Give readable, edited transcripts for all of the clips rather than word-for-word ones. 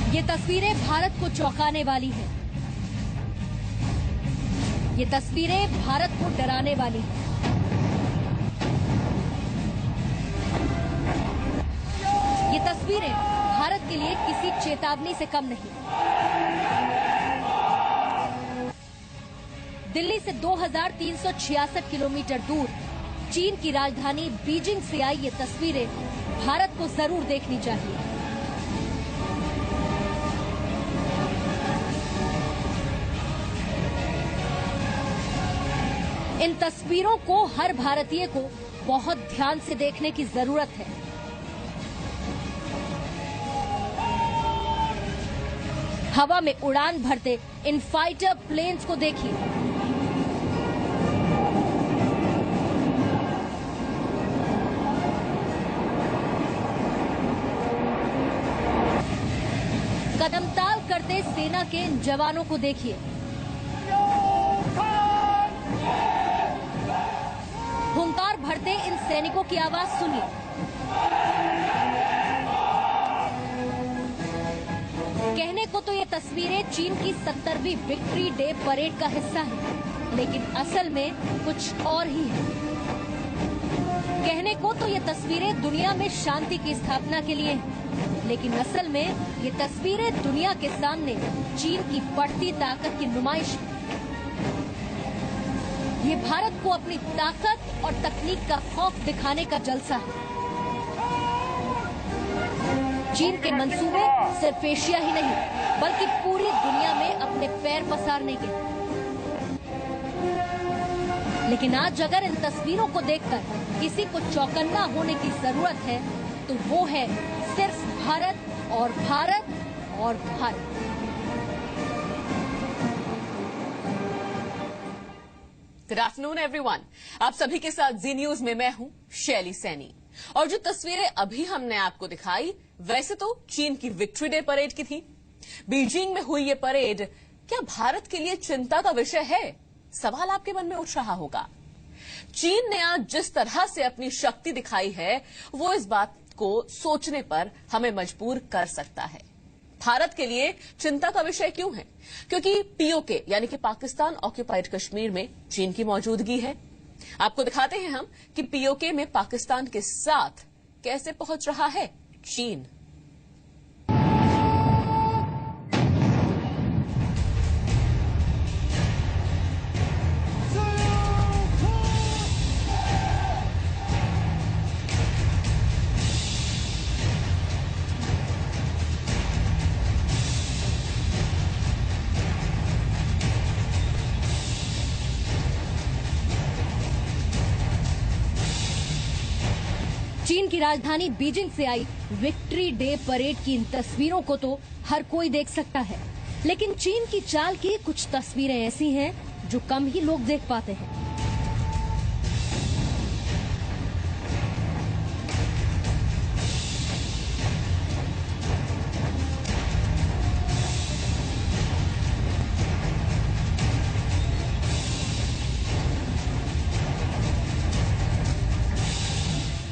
ये तस्वीरें भारत को चौंकाने वाली हैं। ये तस्वीरें भारत को डराने वाली हैं। ये तस्वीरें भारत के लिए किसी चेतावनी से कम नहीं। दिल्ली से 2366 किलोमीटर दूर चीन की राजधानी बीजिंग से आई ये तस्वीरें भारत को जरूर देखनी चाहिए। इन तस्वीरों को हर भारतीय को बहुत ध्यान से देखने की जरूरत है। हवा में उड़ान भरते इन फाइटर प्लेन्स को देखिए। कदमताल करते सेना के इन जवानों को देखिए। हुंकार भरते इन सैनिकों की आवाज सुनिए। कहने को तो ये तस्वीरें चीन की 70वीं विक्ट्री डे परेड का हिस्सा है, लेकिन असल में कुछ और ही है। कहने को तो ये तस्वीरें दुनिया में शांति की स्थापना के लिए हैं, लेकिन असल में ये तस्वीरें दुनिया के सामने चीन की बढ़ती ताकत की नुमाइश है। ये भारत को अपनी ताकत और तकनीक का खौफ दिखाने का जलसा है। चीन के मंसूबे सिर्फ एशिया ही नहीं बल्कि पूरी दुनिया में अपने पैर पसारने के। लेकिन आज अगर इन तस्वीरों को देखकर किसी को चौकन्ना होने की जरूरत है तो वो है सिर्फ भारत और भारत और भारत। गुड आफ्टरनून एवरीवन, आप सभी के साथ जी न्यूज में मैं हूं शैली सैनी। और जो तस्वीरें अभी हमने आपको दिखाई वैसे तो चीन की विक्ट्री डे परेड की थी। बीजिंग में हुई ये परेड क्या भारत के लिए चिंता का विषय है? सवाल आपके मन में उठ रहा होगा। चीन ने आज जिस तरह से अपनी शक्ति दिखाई है वो इस बात को सोचने पर हमें मजबूर कर सकता है। भारत के लिए चिंता का विषय क्यों है? क्योंकि पीओके यानी कि पाकिस्तान ऑक्यूपाइड कश्मीर में चीन की मौजूदगी है। आपको दिखाते हैं हम कि पीओके में पाकिस्तान के साथ कैसे पहुंच रहा है चीन। चीन की राजधानी बीजिंग से आई विक्ट्री डे परेड की इन तस्वीरों को तो हर कोई देख सकता है, लेकिन चीन की चाल की कुछ तस्वीरें ऐसी हैं जो कम ही लोग देख पाते हैं।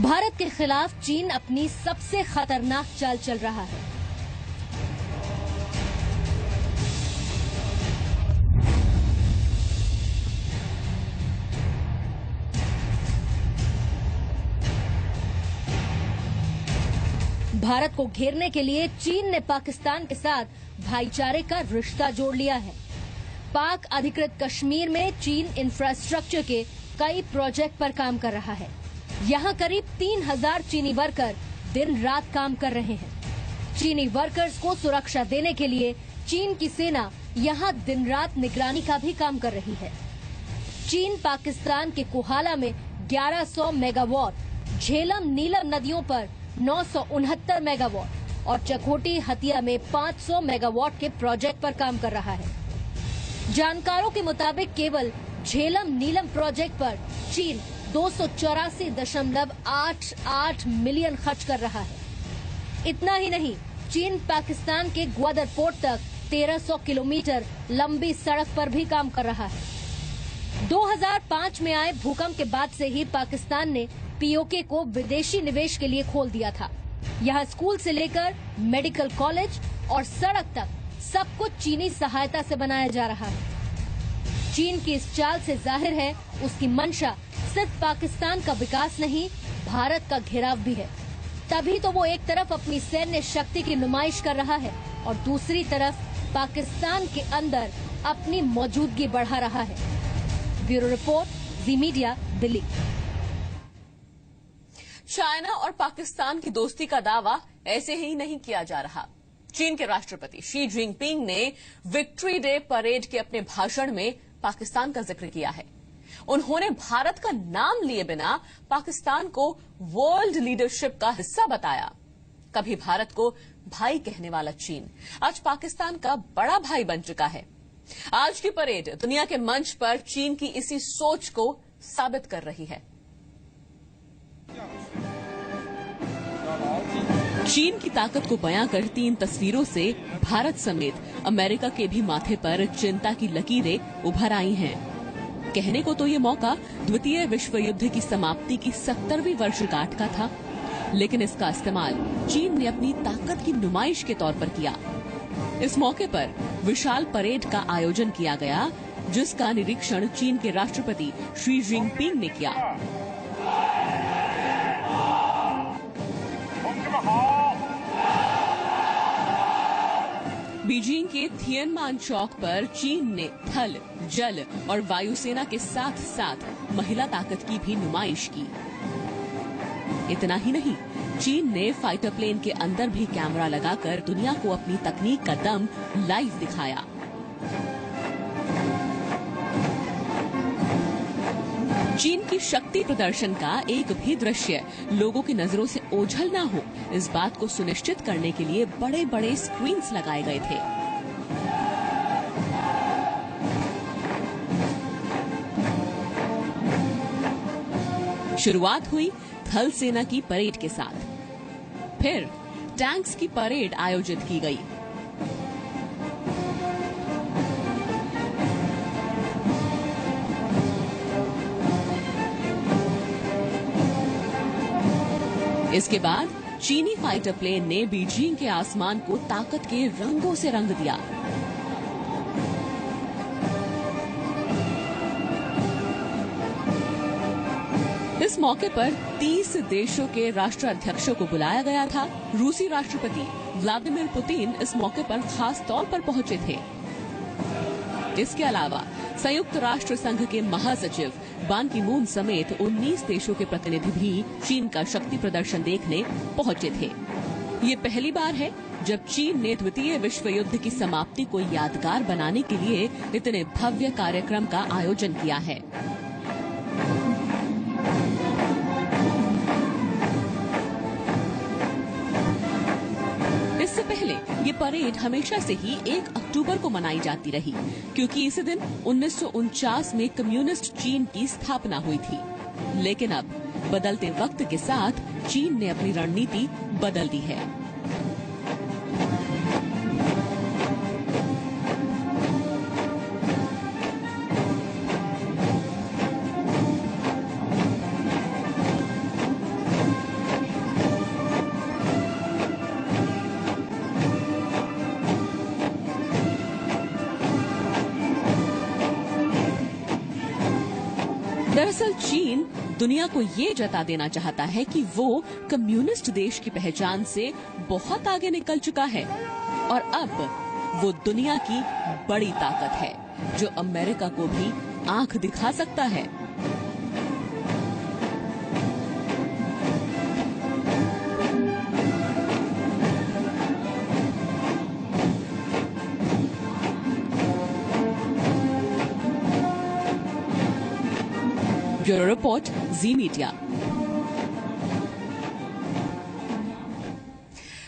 भारत के खिलाफ चीन अपनी सबसे खतरनाक चाल चल रहा है। भारत को घेरने के लिए चीन ने पाकिस्तान के साथ भाईचारे का रिश्ता जोड़ लिया है। पाक अधिकृत कश्मीर में चीन इंफ्रास्ट्रक्चर के कई प्रोजेक्ट पर काम कर रहा है। यहाँ करीब 3000 चीनी वर्कर दिन रात काम कर रहे हैं। चीनी वर्कर्स को सुरक्षा देने के लिए चीन की सेना यहाँ दिन रात निगरानी का भी काम कर रही है। चीन पाकिस्तान के कोहाला में 1100 मेगावाट, झेलम नीलम नदियों पर 969 मेगावाट और चकोटी हतिया में 500 मेगावाट के प्रोजेक्ट पर काम कर रहा है। जानकारों के मुताबिक केवल झेलम नीलम प्रोजेक्ट पर चीन 284.88 मिलियन खर्च कर रहा है। इतना ही नहीं, चीन पाकिस्तान के ग्वादर पोर्ट तक 1300 किलोमीटर लंबी सड़क पर भी काम कर रहा है। 2005 में आए भूकंप के बाद से ही पाकिस्तान ने पीओके को विदेशी निवेश के लिए खोल दिया था। यहाँ स्कूल से लेकर मेडिकल कॉलेज और सड़क तक सब कुछ चीनी सहायता से बनाया जा रहा है। चीन की इस चाल से जाहिर है उसकी मंशा सिर्फ पाकिस्तान का विकास नहीं, भारत का घेराव भी है। तभी तो वो एक तरफ अपनी सैन्य शक्ति की नुमाइश कर रहा है और दूसरी तरफ पाकिस्तान के अंदर अपनी मौजूदगी बढ़ा रहा है। ब्यूरो रिपोर्ट, जी मीडिया, दिल्ली। चाइना और पाकिस्तान की दोस्ती का दावा ऐसे ही नहीं किया जा रहा। चीन के राष्ट्रपति शी जिनपिंग ने विक्ट्री डे परेड के अपने भाषण में पाकिस्तान का जिक्र किया है। उन्होंने भारत का नाम लिए बिना पाकिस्तान को वर्ल्ड लीडरशिप का हिस्सा बताया। कभी भारत को भाई कहने वाला चीन आज पाकिस्तान का बड़ा भाई बन चुका है। आज की परेड दुनिया के मंच पर चीन की इसी सोच को साबित कर रही है। चीन की ताकत को बयां करती इन तस्वीरों से भारत समेत अमेरिका के भी माथे पर चिंता की लकीरें उभर आई हैं। कहने को तो ये मौका द्वितीय विश्व युद्ध की समाप्ति की 70वीं वर्षगांठ का था, लेकिन इसका इस्तेमाल चीन ने अपनी ताकत की नुमाइश के तौर पर किया। इस मौके पर विशाल परेड का आयोजन किया गया, जिसका निरीक्षण चीन के राष्ट्रपति शी जिनपिंग ने किया। बीजिंग के थियनमान चौक पर चीन ने थल, जल और वायुसेना के साथ साथ महिला ताकत की भी नुमाइश की। इतना ही नहीं, चीन ने फाइटर प्लेन के अंदर भी कैमरा लगाकर दुनिया को अपनी तकनीक का दम लाइव दिखाया। चीन की शक्ति प्रदर्शन का एक भी दृश्य लोगों की नजरों से ओझल ना हो, इस बात को सुनिश्चित करने के लिए बड़े बड़े स्क्रीन्स लगाए गए थे। शुरुआत हुई थल सेना की परेड के साथ, फिर टैंक्स की परेड आयोजित की गई। इसके बाद चीनी फाइटर प्लेन ने बीजिंग के आसमान को ताकत के रंगों से रंग दिया। इस मौके पर 30 देशों के राष्ट्राध्यक्षों को बुलाया गया था। रूसी राष्ट्रपति व्लादिमीर पुतिन इस मौके पर खास तौर पर पहुंचे थे। इसके अलावा संयुक्त राष्ट्र संघ के महासचिव बान की मून समेत 19 देशों के प्रतिनिधि भी चीन का शक्ति प्रदर्शन देखने पहुंचे थे। ये पहली बार है जब चीन ने द्वितीय विश्व युद्ध की समाप्ति को यादगार बनाने के लिए इतने भव्य कार्यक्रम का आयोजन किया है। इससे पहले ये परेड हमेशा से ही 1 अक्टूबर को मनाई जाती रही, क्योंकि इसी दिन 1949 में कम्युनिस्ट चीन की स्थापना हुई थी। लेकिन अब बदलते वक्त के साथ चीन ने अपनी रणनीति बदल दी है। दरअसल चीन दुनिया को ये जता देना चाहता है कि वो कम्युनिस्ट देश की पहचान से बहुत आगे निकल चुका है और अब वो दुनिया की बड़ी ताकत है, जो अमेरिका को भी आंख दिखा सकता है। ब्यूरो रिपोर्ट, जी मीडिया।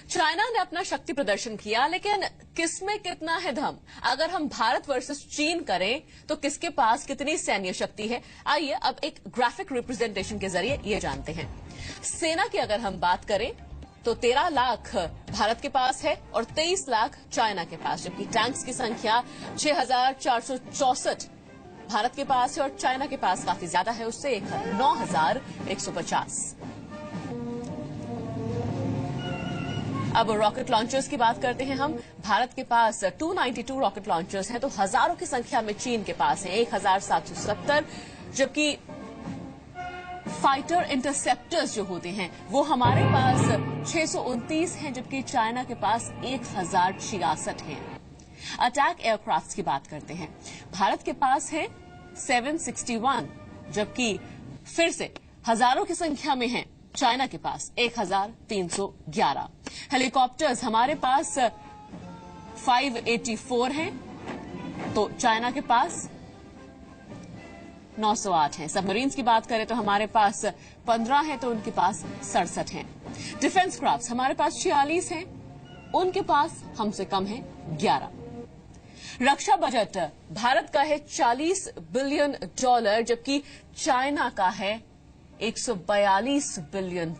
चाइना ने अपना शक्ति प्रदर्शन किया, लेकिन किसमें कितना है दम? अगर हम भारत वर्सेस चीन करें तो किसके पास कितनी सैन्य शक्ति है? आइए अब एक ग्राफिक रिप्रेजेंटेशन के जरिए ये जानते हैं। सेना की अगर हम बात करें तो 13 लाख भारत के पास है और 23 लाख चाइना के पास, जबकि टैंक्स की संख्या 6,464 भारत के पास है और चाइना के पास काफी ज्यादा है, उससे 9,150। अब रॉकेट लॉन्चर्स की बात करते हैं हम। भारत के पास 292 रॉकेट लॉन्चर्स हैं, तो हजारों की संख्या में चीन के पास है 1770, जबकि फाइटर इंटरसेप्टर्स जो होते हैं वो हमारे पास 629 हैं, जबकि चाइना के पास 1066 हैं। अटैक एयरक्राफ्ट की बात करते हैं, भारत के पास है 761, जबकि फिर से हजारों की संख्या में हैं चाइना के पास 1311। हेलीकॉप्टर्स हमारे पास 584 हैं, तो चाइना के पास 908 हैं। सबमरीन्स की बात करें तो हमारे पास 15 हैं, तो उनके पास 67 हैं। डिफेंस क्राफ्ट हमारे पास 46 हैं, उनके पास हमसे कम है 11। रक्षा बजट भारत का है $40 बिलियन, जबकि चाइना का है $142 बिलियन।